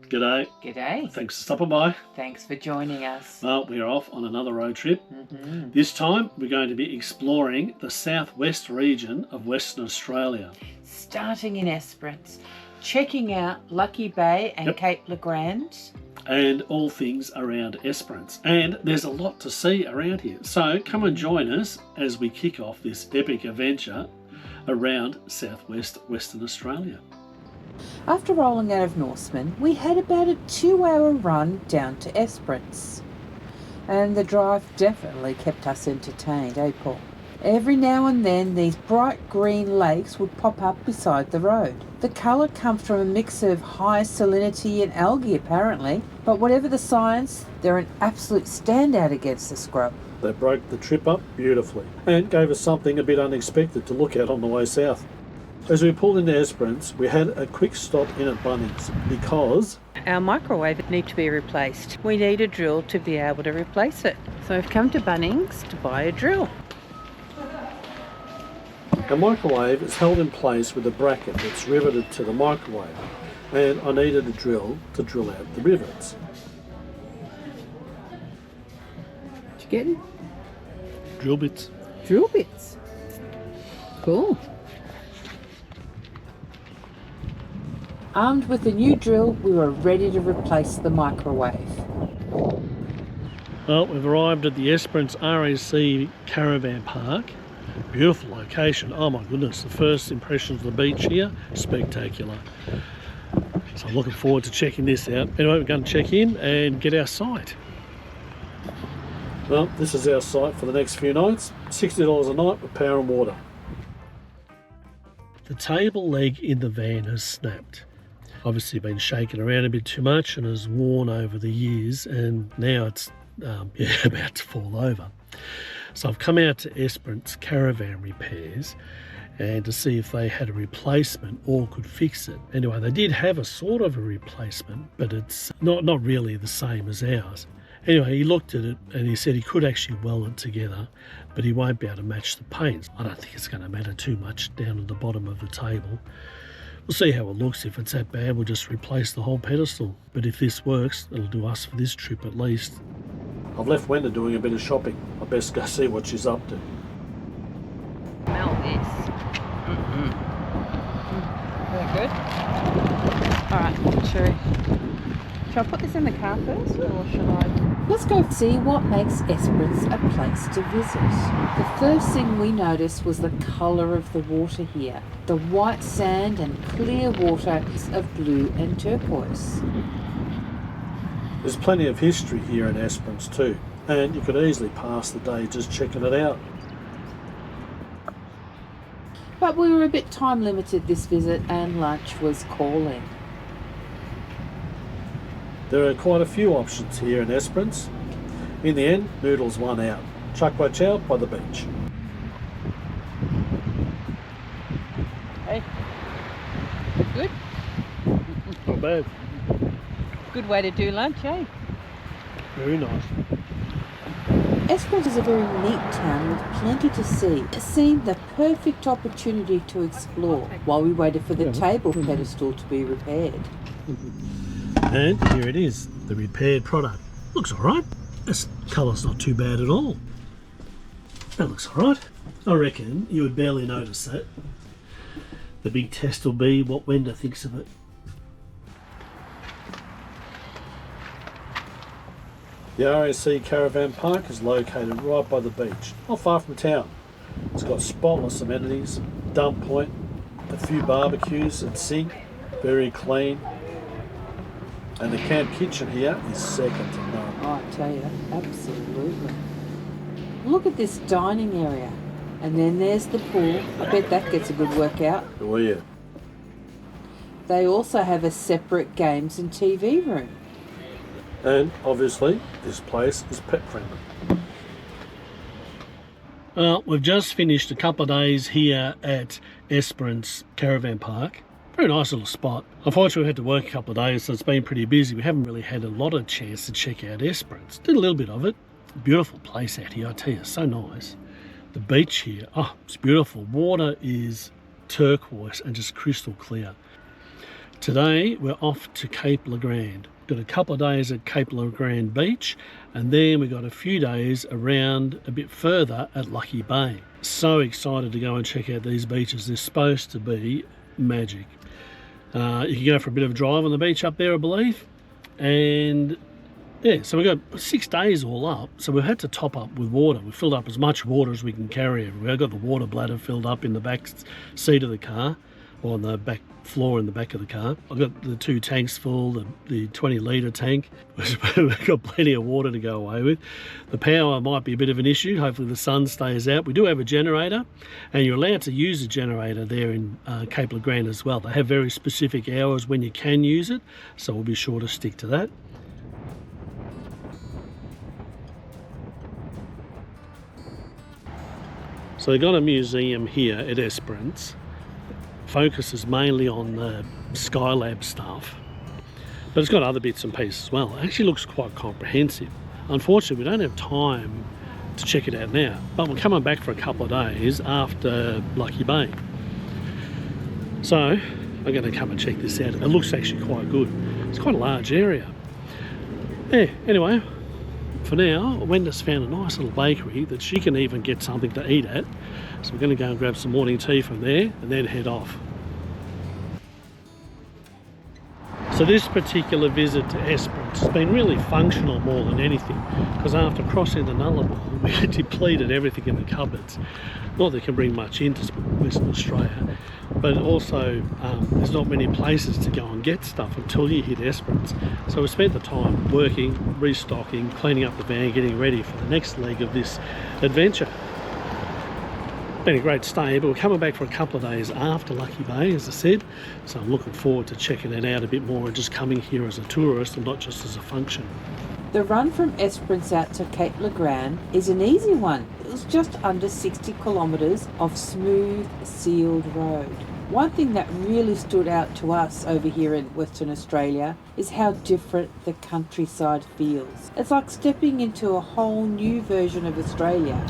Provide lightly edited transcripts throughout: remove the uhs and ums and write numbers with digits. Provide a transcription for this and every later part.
G'day. G'day. Thanks for stopping by. Thanks for joining us. Well, we're off on another road trip. This time we're going to be exploring the southwest region of Western Australia. Starting in Esperance, checking out Lucky Bay and Cape Legrand. And all things around Esperance. And there's a lot to see around here. So come and join us as we kick off this epic adventure around southwest Western Australia. After rolling out of Norseman, we had about a 2-hour run down to Esperance. And the drive definitely kept us entertained, eh, Paul? Every now and then these bright green lakes would pop up beside the road. The colour comes from a mix of high salinity and algae apparently, but whatever the science, they're an absolute standout against the scrub. They broke the trip up beautifully and gave us something a bit unexpected to look at on the way south. As we pulled into Esperance, we had a quick stop in at Bunnings because our microwave needs to be replaced. We need a drill to be able to replace it. So we've come to Bunnings to buy a drill. the microwave is held in place with a bracket that's riveted to the microwave, and I needed a drill to drill out the rivets. What you getting? Drill bits. Drill bits. Cool. Armed with the new drill, we were ready to replace the microwave. Well, we've arrived at the Esperance RAC Caravan Park. Beautiful location. Oh my goodness, the first impressions of the beach here, spectacular. So I'm looking forward to checking this out. Anyway, we're going to check in and get our site. Well, this is our site for the next few nights. $60 a night with power and water. The table leg in the van has snapped. Obviously been shaken around a bit too much and has worn over the years, and now it's about to fall over. So I've come out to Esperance Caravan Repairs and to see if they had a replacement or could fix it. Anyway, they did have a sort of a replacement, but it's not really the same as ours. Anyway, he looked at it and he said he could actually weld it together, but he won't be able to match the paints. I don't think it's going to matter too much down at the bottom of the table. We'll see how it looks. If it's that bad, we'll just replace the whole pedestal. But if this works, it'll do us for this trip at least. I've left Wenda doing a bit of shopping. I best go see what she's up to. Smell this. Very good. Alright, shall I put this in the car first, or should I? Let's go see what makes Esperance a place to visit. The first thing we noticed was the colour of the water here. The white sand and clear water is of blue and turquoise. There's plenty of history here in Esperance too, and you could easily pass the day just checking it out. But we were a bit time limited this visit and lunch was calling. There are quite a few options here in Esperance. In the end, Noodles won out. Chuck by chow by the beach. Hey, good? Not bad. Good way to do lunch, eh? Very nice. Esperance is a very neat town with plenty to see. It seemed the perfect opportunity to explore while we waited for the table pedestal to be repaired. And here it is, the repaired product. Looks alright. This colour's not too bad at all. That looks alright. I reckon you would barely notice that. The big test will be what Wenda thinks of it. The RAC Caravan Park is located right by the beach, not far from town. It's got spotless amenities, dump point, a few barbecues and sink, very clean. And the camp kitchen here is second to none. Oh, I tell you, absolutely. Look at this dining area. And then there's the pool. I bet that gets a good workout. Oh yeah. They also have a separate games and TV room. And obviously, this place is pet friendly. Well, we've just finished a couple of days here at Esperance Caravan Park. Very nice little spot. Unfortunately, we had to work a couple of days, so it's been pretty busy. We haven't really had a lot of chance to check out Esperance. Did a little bit of it. Beautiful place out here, I tell you, so nice. The beach here, oh, it's beautiful. Water is turquoise and just crystal clear. Today we're off to Cape Le Grand. Got a couple of days at Cape Le Grand Beach, and then we got a few days around a bit further at Lucky Bay. So excited to go and check out these beaches. They're supposed to be magic. You can go for a bit of a drive on the beach up there, I believe. And yeah, so we got 6 days all up, so we've had to top up with water. We filled up as much water as we can carry everywhere. I got the water bladder filled up in the back seat of the car, or on the back floor in the back of the car. I've got the 2 tanks full, the 20-litre tank. We've got plenty of water to go away with. The power might be a bit of an issue. Hopefully the sun stays out. We do have a generator, and you're allowed to use a generator there in Cape Le Grand as well. They have very specific hours when you can use it, so we'll be sure to stick to that. So they've got a museum here at Esperance. Focuses mainly on the Skylab stuff, but it's got other bits and pieces as well. It actually looks quite comprehensive. Unfortunately, we don't have time to check it out now, but we're coming back for a couple of days after Lucky Bay. So I'm going to come and check this out. It looks actually quite good. It's quite a large area. Yeah, anyway, for now, Wenda's found a nice little bakery that she can even get something to eat at. So we're going to go and grab some morning tea from there and then head off. So this particular visit to Esperance has been really functional more than anything, because after crossing the Nullarbor, we depleted everything in the cupboards. Not that you can bring much into Western Australia, but also there's not many places to go and get stuff until you hit Esperance. So we spent the time working, restocking, cleaning up the van, getting ready for the next leg of this adventure. Been a great stay, but we're coming back for a couple of days after Lucky Bay, as I said, so I'm looking forward to checking it out a bit more and just coming here as a tourist and not just as a function. The run from Esperance out to Cape Le Grand is an easy one. It was just under 60 kilometres of smooth, sealed road. One thing that really stood out to us over here in Western Australia is how different the countryside feels. It's like stepping into a whole new version of Australia.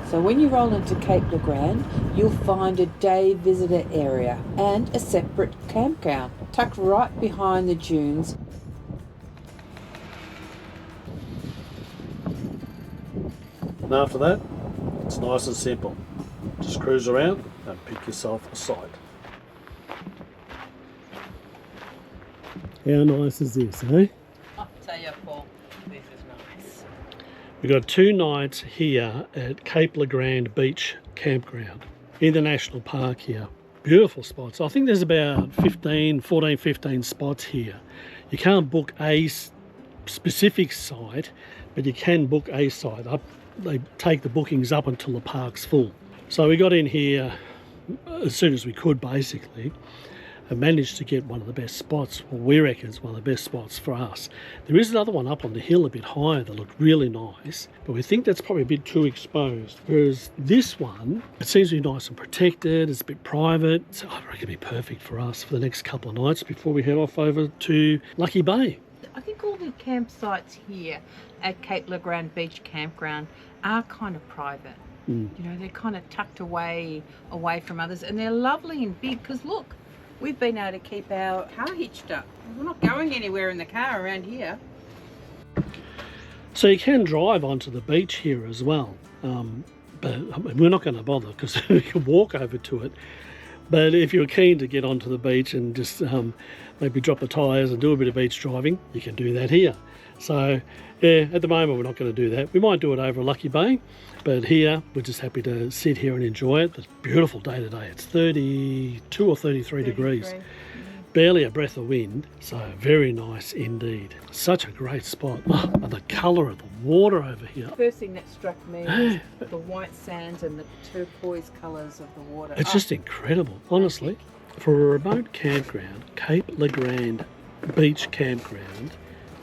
So when you roll into Cape Le Grand, you'll find a day visitor area and a separate campground tucked right behind the dunes. And after that, it's nice and simple. Just cruise around and pick yourself a site. How nice is this, eh? I'll tell you, Paul, this is nice. We've got 2 nights here at Cape Le Grand Beach Campground in the National Park here. Beautiful spots. I think there's about 14, 15 spots here. You can't book a specific site, but you can book a site. They take the bookings up until the park's full. So we got in here as soon as we could, basically, and managed to get one of the best spots. Well, we reckon it's one of the best spots for us. There is another one up on the hill a bit higher that looked really nice, but we think that's probably a bit too exposed. Whereas this one, it seems to be nice and protected, it's a bit private, so I reckon it'd be perfect for us for the next couple of nights before we head off over to Lucky Bay. I think all the campsites here at Cape Le Grand Beach Campground are kind of private. You know, they're kind of tucked away from others, and they're lovely and big because look, we've been able to keep our car hitched up. We're not going anywhere in the car around here. So you can drive onto the beach here as well, but we're not going to bother because we can walk over to it. But if you're keen to get onto the beach and just maybe drop the tyres and do a bit of beach driving, you can do that here. So yeah, at the moment we're not going to do that. We might do it over Lucky Bay, but here we're just happy to sit here and enjoy it. It's a beautiful day today. It's 32 or 33 degrees. Barely a breath of wind, so very nice indeed. Such a great spot. Oh, and the colour of the water over here. First thing that struck me was the white sands and the turquoise colours of the water. It's just incredible, honestly. For a remote campground, Cape Le Grand Beach Campground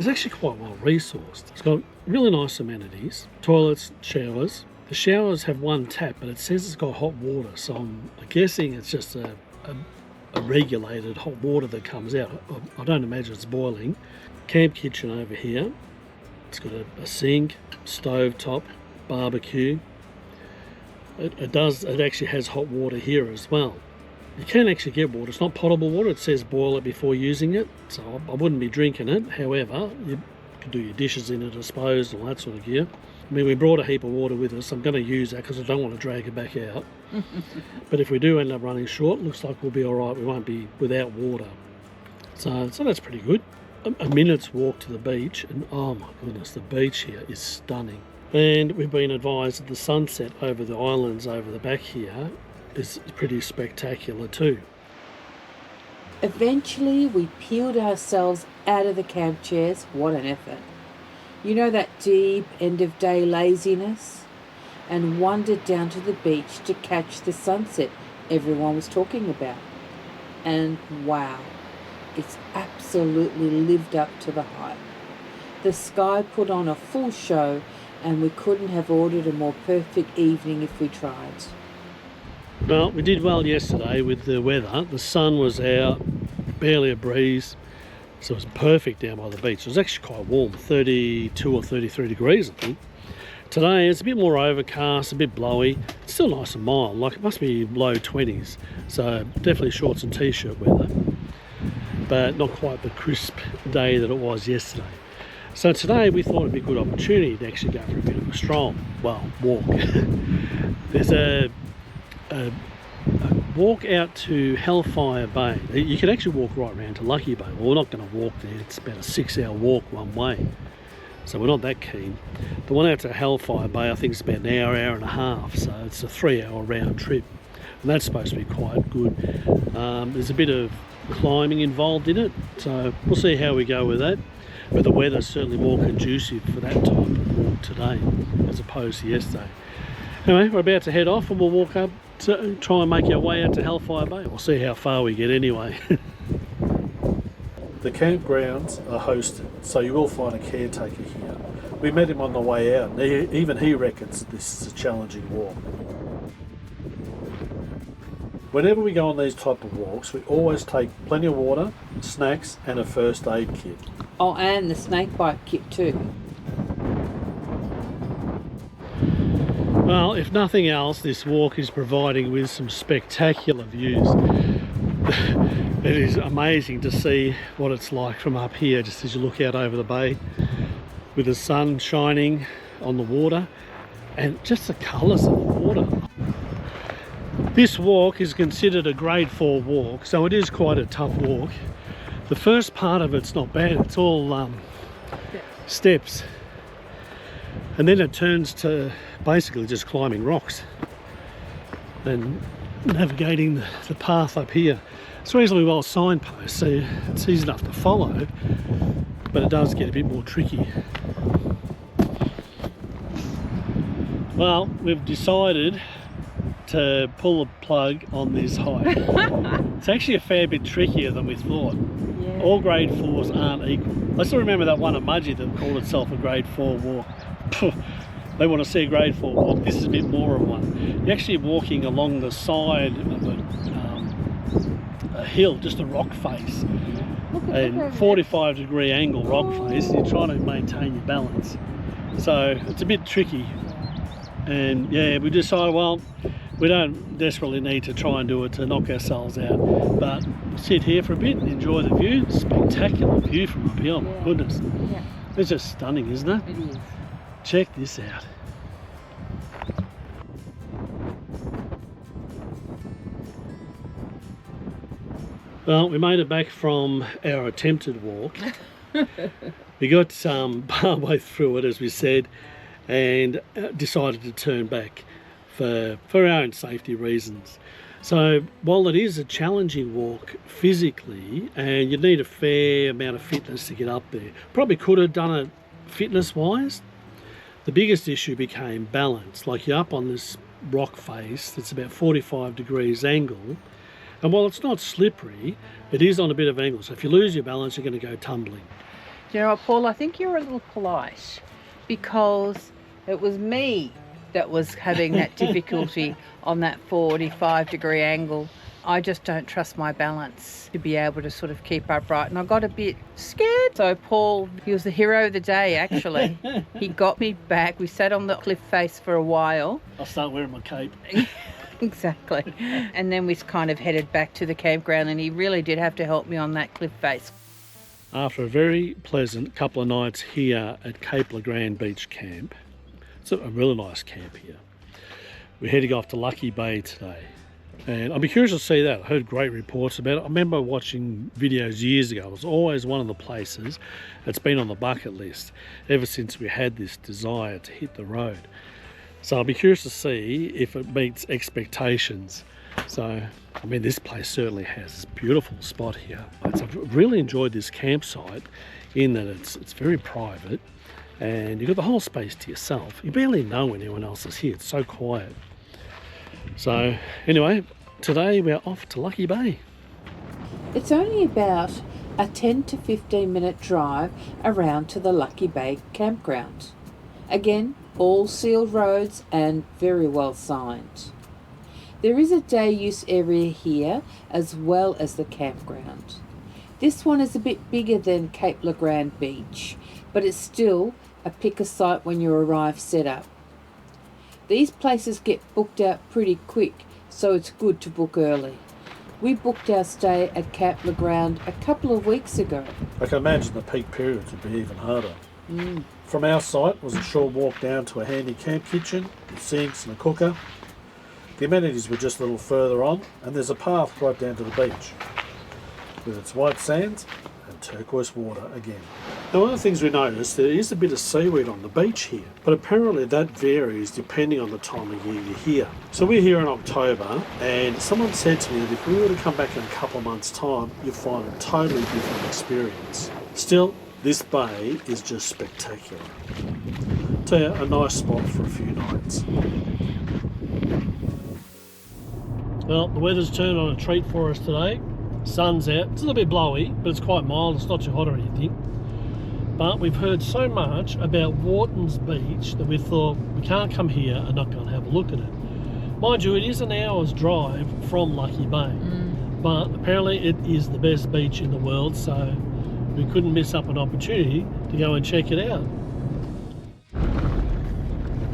is actually quite well resourced. It's got really nice amenities, toilets, showers. The showers have one tap, but it says it's got hot water, so I'm guessing it's just a regulated hot water that comes out. I don't imagine it's boiling. Camp kitchen over here. It's got a sink, stove top, barbecue. It actually has hot water here as well. You can actually get water. It's not potable water. It says boil it before using it, so I wouldn't be drinking it. However, you could do your dishes in it, I suppose, all that sort of gear. I mean, we brought a heap of water with us. I'm going to use that because I don't want to drag it back out. But if we do end up running short, looks like we'll be all right. We won't be without water. So that's pretty good. A minute's walk to the beach, and oh my goodness, the beach here is stunning. And we've been advised that the sunset over the islands over the back here is pretty spectacular too. Eventually, we peeled ourselves out of the camp chairs. What an effort. You know, that deep end-of-day laziness? And wandered down to the beach to catch the sunset everyone was talking about. And wow, it's absolutely lived up to the hype. The sky put on a full show, and we couldn't have ordered a more perfect evening if we tried. Well, we did well yesterday with the weather. The sun was out, barely a breeze, so it was perfect down by the beach. It was actually quite warm, 32 or 33 degrees, I think. Today it's a bit more overcast, a bit blowy. It's still nice and mild, like it must be low 20s, so definitely shorts and t-shirt weather, but not quite the crisp day that it was yesterday. So today we thought it'd be a good opportunity to actually go for a bit of a stroll, well, walk. There's a walk out to Hellfire Bay. You can actually walk right around to Lucky Bay. Well, we're not going to walk there. It's about a 6-hour walk one way, so we're not that keen. The one out to Hellfire Bay, I think it's about an hour and a half, so it's a 3-hour round trip, and that's supposed to be quite good. There's a bit of climbing involved in it, so we'll see how we go with that. But the weather's certainly more conducive for that type of walk today as opposed to yesterday. Anyway, we're about to head off and we'll walk up to try and make our way out to Hellfire Bay. We'll see how far we get anyway. The campgrounds are hosted, so you will find a caretaker here. We met him on the way out, and even he reckons this is a challenging walk. Whenever we go on these type of walks, we always take plenty of water, snacks and a first aid kit. Oh, and the snake bite kit too. Well, if nothing else, this walk is providing with some spectacular views. It is amazing to see what it's like from up here, just as you look out over the bay with the sun shining on the water and just the colours of the water. This walk is considered a grade 4 walk, so it is quite a tough walk. The first part of it's not bad, it's all steps, and then it turns to basically just climbing rocks and navigating the path up here. It's reasonably well signposted, so it's easy enough to follow, but it does get a bit more tricky. Well, we've decided to pull the plug on this hike. It's actually a fair bit trickier than we thought. Yeah. All grade 4s aren't equal. I still remember that one at Mudgee that called itself a grade 4 walk. They want to see a grade 4 walk. This is a bit more of one. You're actually walking along the side of a hill, just a rock face, and 45-degree angle rock face. You're trying to maintain your balance, so it's a bit tricky. And yeah, we decided, well, we don't desperately need to try and do it to knock ourselves out, but sit here for a bit and enjoy the view. Spectacular view from up here, my goodness. Yeah. It's just stunning, isn't it? It is. Check this out. Well, we made it back from our attempted walk. We got partway through it, as we said, and decided to turn back for our own safety reasons. So while it is a challenging walk physically, and you need a fair amount of fitness to get up there, probably could have done it fitness wise, the biggest issue became balance. Like, you're up on this rock face that's about 45 degrees angle, and while it's not slippery, it is on a bit of angle, so if you lose your balance you're going to go tumbling. You know what, Paul, I think you're a little polite, because it was me that was having that difficulty on that 45-degree angle. I just don't trust my balance to be able to sort of keep upright, and I got a bit scared. So Paul, he was the hero of the day, actually. He got me back. We sat on the cliff face for a while. I'll start wearing my cape. Exactly. And then we kind of headed back to the campground, and he really did have to help me on that cliff face. After a very pleasant couple of nights here at Cape Legrand Beach Camp, it's a really nice camp here. We're heading off to Lucky Bay today. And I'll be curious to see that. I heard great reports about it. I remember watching videos years ago. It was always one of the places that's been on the bucket list ever since we had this desire to hit the road. So I'll be curious to see if it meets expectations. So, I mean, this place certainly has this beautiful spot here. I've really enjoyed this campsite in that it's very private and you've got the whole space to yourself. You barely know anyone else is here. It's so quiet. So anyway, today we're off to Lucky Bay. It's only about a 10 to 15 minute drive around to the Lucky Bay campground. Again, all sealed roads and very well signed. There is a day use area here as well as the campground. This one is a bit bigger than Cape Legrand Beach, but it's still a pick a site when you arrive set up. These places get booked out pretty quick, so it's good to book early. We booked our stay at Cape Legrand a couple of weeks ago. I can imagine the peak periods would be even harder. From our site was a short walk down to a handy camp kitchen with sinks and a cooker. The amenities were just a little further on, and there's a path right down to the beach with its white sands and turquoise water again. Now, one of the things we noticed, there is a bit of seaweed on the beach here, but apparently that varies depending on the time of year you're here. So we're here in October, and someone said to me that if we were to come back in a couple of months' time, you'll find a totally different experience. Still, this bay is just spectacular. Tell you, a nice spot for a few nights. Well, the weather's turned on a treat for us today. Sun's out. It's a little bit blowy, but it's quite mild. It's not too hot or anything. But we've heard so much about Whartons Beach that we thought we can't come here and not go and have a look at it. Mind you, it is an hour's drive from Lucky Bay, but apparently it is the best beach in the world, so we couldn't miss up an opportunity to go and check it out.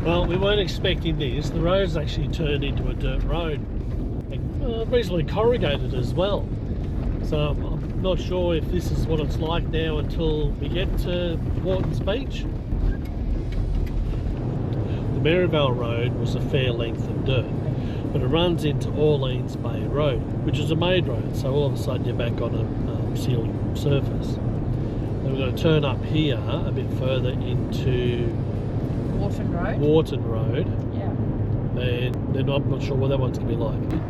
Well, we weren't expecting this. The road's actually turned into a dirt road, and reasonably corrugated as well. So I'm not sure if this is what it's like now until we get to Whartons Beach. The Maryvale Road was a fair length of dirt, but it runs into Orleans Bay Road, which is a made road, so all of a sudden you're back on a sealed surface. Then we're going to turn up here a bit further into Wharton Road. Yeah. And then I'm not sure what that one's going to be like.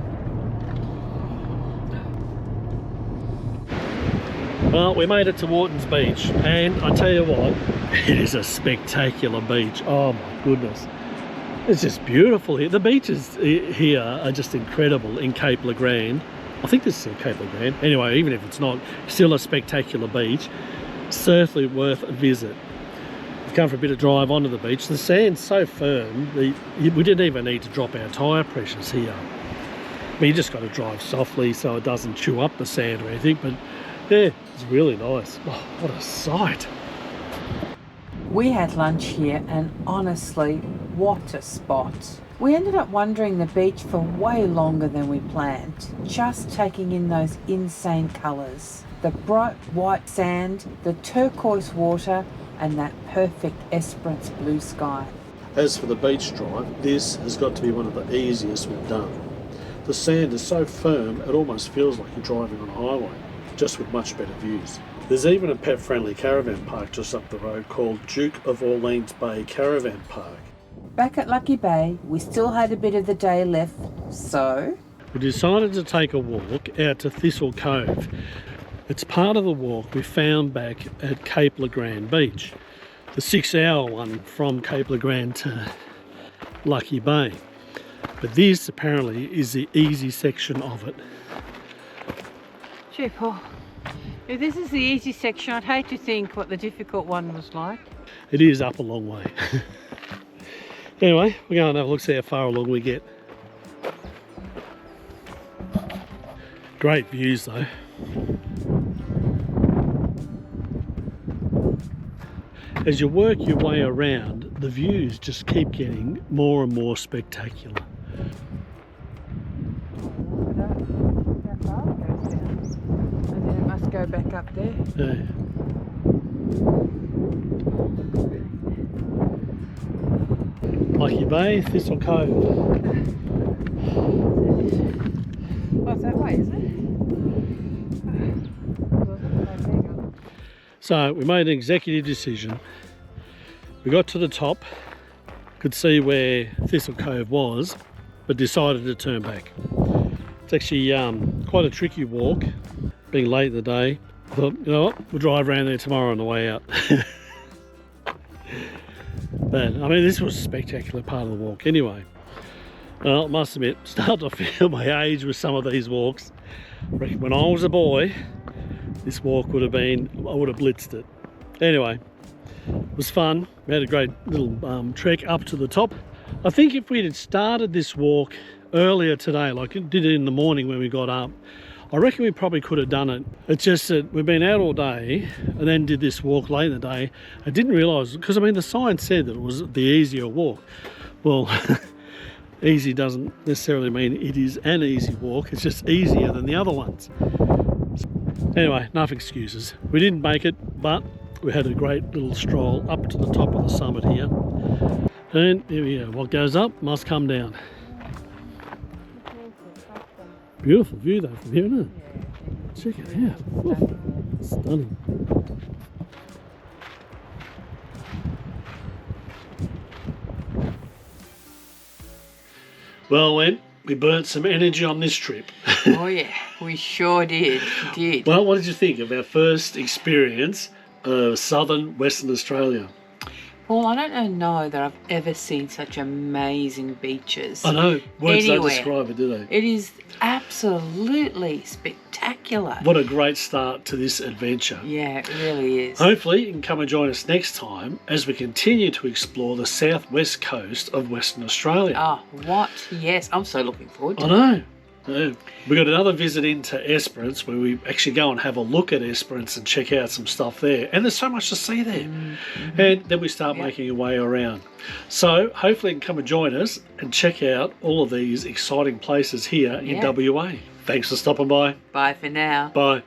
Well, we made it to Whartons Beach, and I tell you what, it is a spectacular beach. Oh my goodness. It's just beautiful here. The beaches here are just incredible in Cape Legrand. I think this is in Cape Legrand. Anyway, even if it's not, still a spectacular beach. Certainly worth a visit. We've come for a bit of drive onto the beach. The sand's so firm, we didn't even need to drop our tyre pressures here. I mean, you just got to drive softly so it doesn't chew up the sand or anything, but yeah, it's really nice. Oh, what a sight. We had lunch here, and honestly, what a spot. We ended up wandering the beach for way longer than we planned, just taking in those insane colours. The bright white sand, the turquoise water, and that perfect Esperance blue sky. As for the beach drive, this has got to be one of the easiest we've done. The sand is so firm, it almost feels like you're driving on a highway, just with much better views. There's even a pet-friendly caravan park just up the road called Duke of Orleans Bay Caravan Park. Back at Lucky Bay, we still had a bit of the day left, so We decided to take a walk out to Thistle Cove. It's part of the walk we found back at Cape Legrand Beach, the 6-hour one from Cape Legrand to Lucky Bay. But this apparently is the easy section of it. Gee, Paul, if this is the easy section, I'd hate to think what the difficult one was like. It is up a long way. Anyway, we're going to have a look, see how far along we get. Great views though. As you work your way around, the views just keep getting more and more spectacular. go back up there. Yeah. Lucky Bay, Thistle Cove. Oh, it's that way, is it? So we made an executive decision. We got to the top, could see where Thistle Cove was, but decided to turn back. It's actually quite a tricky walk, being late in the day. I thought, you know what, we'll drive around there tomorrow on the way out. But I mean, this was a spectacular part of the walk anyway. Well, I must admit, starting to feel my age with some of these walks. I reckon when I was a boy, this walk would have been, I would have blitzed it. Anyway, it was fun. We had a great little trek up to the top. I think if we had started this walk earlier today, like it did it in the morning when we got up, I reckon we probably could have done it. It's just that we've been out all day and then did this walk late in the day. I didn't realise, because I mean the sign said that it was the easier walk. Well, easy doesn't necessarily mean it is an easy walk. It's just easier than the other ones. Anyway, enough excuses. We didn't make it, but we had a great little stroll up to the top of the summit here. And here we go. What goes up must come down. Beautiful view though from here, isn't it? Check it out. Oh, stunning. Well, Wen, we burnt some energy on this trip. Oh yeah, we sure did. Well, what did you think of our first experience of southern Western Australia? Well, I don't know that I've ever seen such amazing beaches. I know, words don't anywhere. describe it, do they? It is absolutely spectacular. What a great start to this adventure. Yeah, it really is. Hopefully you can come and join us next time as we continue to explore the southwest coast of Western Australia. Oh, what? Yes, I'm so looking forward to I it. know. Yeah. We got another visit into Esperance where we actually go and have a look at Esperance and check out some stuff there. And there's so much to see there. Mm-hmm. And then we start making our way around. So hopefully you can come and join us and check out all of these exciting places here in WA. Thanks for stopping by. Bye for now. Bye.